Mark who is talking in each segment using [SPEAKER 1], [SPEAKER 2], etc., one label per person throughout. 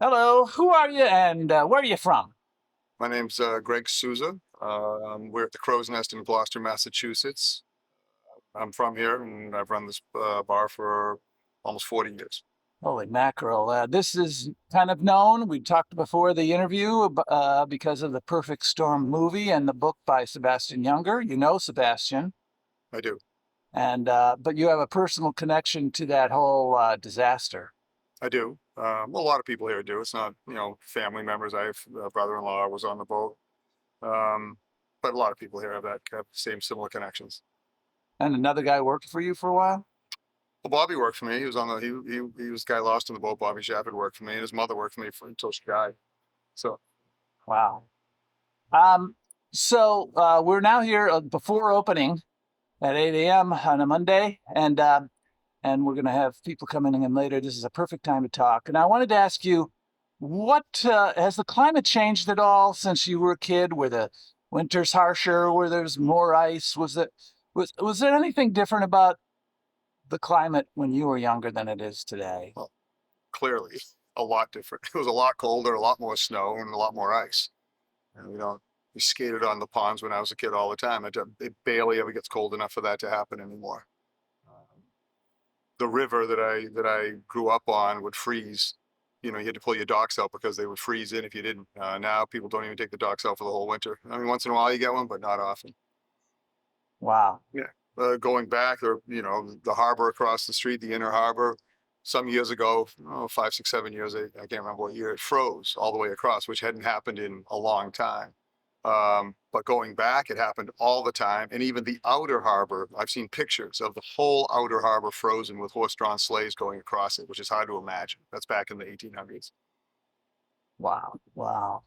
[SPEAKER 1] Hello, who are you and where are you from?
[SPEAKER 2] My name's Gregg Sousa. We're at the Crow's Nest in Gloucester, Massachusetts. I'm from here, and I've run this bar for almost 40 years.
[SPEAKER 1] Holy mackerel. This is kind of known. We talked before the interview because of the Perfect Storm movie and the book by Sebastian Younger. You know Sebastian.
[SPEAKER 2] I do.
[SPEAKER 1] And but you have a personal connection to that whole disaster.
[SPEAKER 2] I do. A lot of people here do. It's not, family members. I have a brother-in-law was on the boat. But a lot of people here have same similar connections.
[SPEAKER 1] And another guy worked for you for a while?
[SPEAKER 2] Well, Bobby worked for me. He was on the he was the guy lost on the boat. Bobby Shafford worked for me, and his mother worked for me until she died. So
[SPEAKER 1] Wow. Um, so we're now here before opening at 8 a.m. on a Monday, and we're going to have people coming in later. This is a perfect time to talk. And I wanted to ask you, what has the climate changed at all since you were a kid? Were the winters harsher? Where there's more ice? Was there anything different about the climate when you were younger than it is today?
[SPEAKER 2] well, clearly, a lot different. It was a lot colder, a lot more snow, and a lot more ice. And we skated on the ponds when I was a kid all the time. It barely ever gets cold enough for that to happen anymore. The river that I grew up on would freeze. You had to pull your docks out because they would freeze in if you didn't. Now people don't even take the docks out for the whole winter. I mean, once in a while you get one, but not often.
[SPEAKER 1] Wow.
[SPEAKER 2] Yeah. Going back, or the harbor across the street, the inner harbor. Some years ago, 5, 6, 7 years, I can't remember what year, it froze all the way across, which hadn't happened in a long time. But going back, it happened all the time. And even the outer harbor, I've seen pictures of the whole outer harbor frozen with horse-drawn sleighs going across it, which is hard to imagine. That's back in the 1800s.
[SPEAKER 1] Wow. Wow.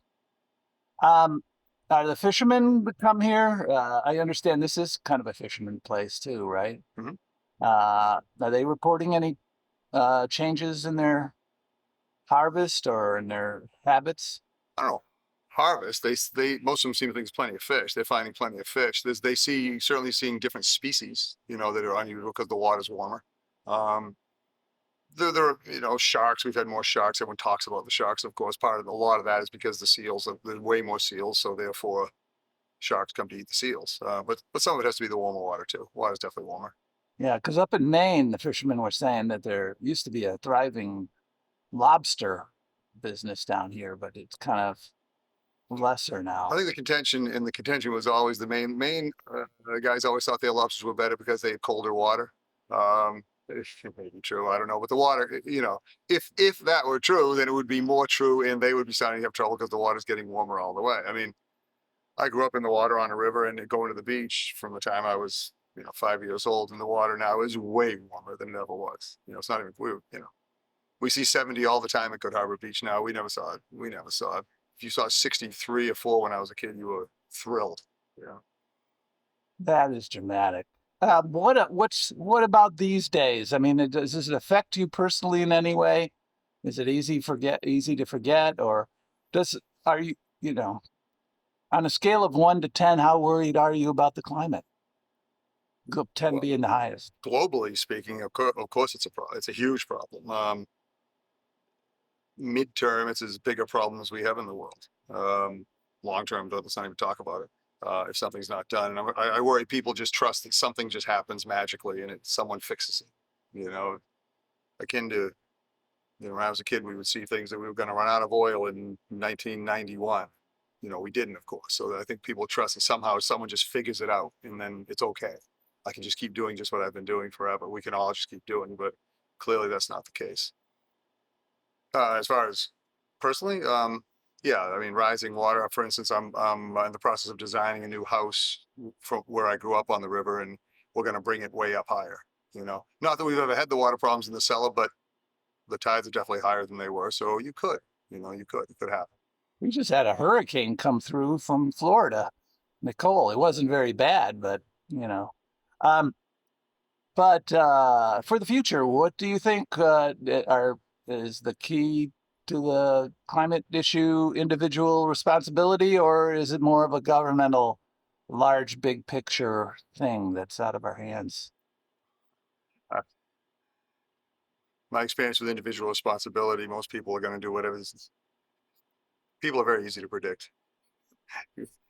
[SPEAKER 1] Um, are the fishermen would come here? I understand this is kind of a fisherman place too, right?
[SPEAKER 2] Hmm.
[SPEAKER 1] Are they reporting any changes in their harvest or in their habits?
[SPEAKER 2] I don't know. Harvest, they most of them seem to think there's plenty of fish. They're finding plenty of fish. They certainly seeing different species, that are unusual because the water's warmer. Um, there are, sharks. We've had more sharks. Everyone talks about the sharks, of course. A lot of that is because there's way more seals, so therefore sharks come to eat the seals. But some of it has to be the warmer water too. Water's definitely warmer.
[SPEAKER 1] Yeah, because up in Maine, the fishermen were saying that there used to be a thriving lobster business down here, but it's kind of lesser
[SPEAKER 2] I
[SPEAKER 1] now.
[SPEAKER 2] think the contention was always the main the guys always thought their lobsters were better because they had colder water. It may be true. I don't know, but the water, if that were true, then it would be more true, and they would be starting to have trouble because the water's getting warmer all the way. I mean, I grew up in the water on a river and going to the beach from the time I was, 5 years old, and the water now is way warmer than it ever was. It's not even we see 70 all the time at Good Harbor Beach now. We never saw it. We never saw it. If you saw 63 or 4 when I was a kid, you were thrilled. Yeah.
[SPEAKER 1] That is dramatic. What about these days? I mean, does it affect you personally in any way? Is it easy to forget, or does are you you know on a scale of 1 to 10, how worried are you about the climate? 10
[SPEAKER 2] Well,
[SPEAKER 1] being the highest.
[SPEAKER 2] globally speaking, of course, it's a huge problem. Midterm, it's as big a problem as we have in the world. Long term, let's not even talk about it. If something's not done, and I worry people just trust that something just happens magically and someone fixes it. You know, akin to when I was a kid, we would see things that we were going to run out of oil in 1991. We didn't, of course. So I think people trust that somehow someone just figures it out, and then it's okay. I can just keep doing just what I've been doing forever. We can all just keep doing, but clearly that's not the case. As far as personally, yeah, I mean, rising water. For instance, I'm in the process of designing a new house from where I grew up on the river, and we're going to bring it way up higher. Not that we've ever had the water problems in the cellar, but the tides are definitely higher than they were. So it could happen.
[SPEAKER 1] We just had a hurricane come through from Florida, Nicole. It wasn't very bad, but you know. Um, but for the future, what do you think is the key to the climate issue? Individual responsibility, or is it more of a governmental, large, big picture thing that's out of our hands?
[SPEAKER 2] Uh, my experience with individual responsibility, most people are going to do whatever. People are very easy to predict.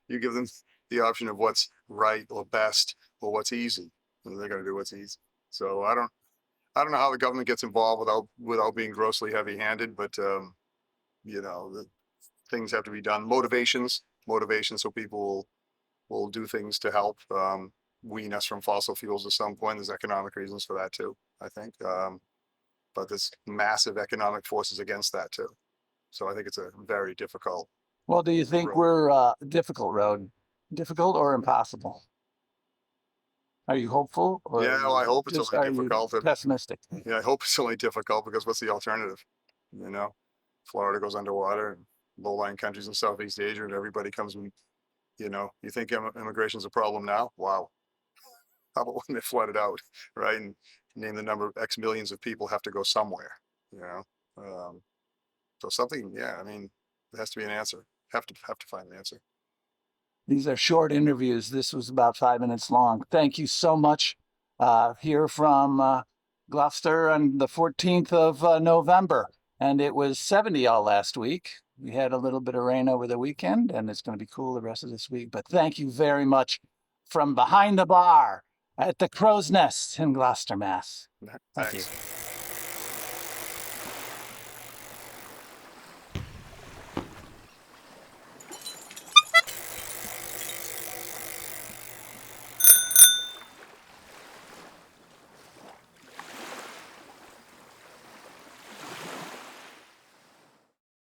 [SPEAKER 2] You give them the option of what's right or best or what's easy, and they're going to do what's easy. So I don't know how the government gets involved without being grossly heavy-handed, but the things have to be done. Motivation, so people will do things to help wean us from fossil fuels at some point. There's economic reasons for that too, I think. But there's massive economic forces against that too. So I think it's a very difficult
[SPEAKER 1] Well, do you think
[SPEAKER 2] road.
[SPEAKER 1] we're difficult road? Difficult or impossible? Are you hopeful or
[SPEAKER 2] Yeah, well, I hope it's
[SPEAKER 1] just
[SPEAKER 2] only
[SPEAKER 1] are you
[SPEAKER 2] difficult.
[SPEAKER 1] pessimistic?
[SPEAKER 2] Yeah, I hope it's only difficult because what's the alternative? You know, Florida goes underwater and low-lying countries in Southeast Asia, and everybody comes and you think immigration's a problem now? Wow. How about when they flooded out, right? And name the number of X millions of people have to go somewhere, you know? Um, so something, yeah, I mean, there has to be an answer. Have to find an answer.
[SPEAKER 1] These are short interviews. This was about 5 minutes long. Thank you so much. Here from Gloucester on the 14th of November. And it was 70 all last week. We had a little bit of rain over the weekend, and it's going to be cool the rest of this week. But thank you very much from behind the bar at the Crow's Nest in Gloucester, Mass. Thank you.
[SPEAKER 2] Thanks.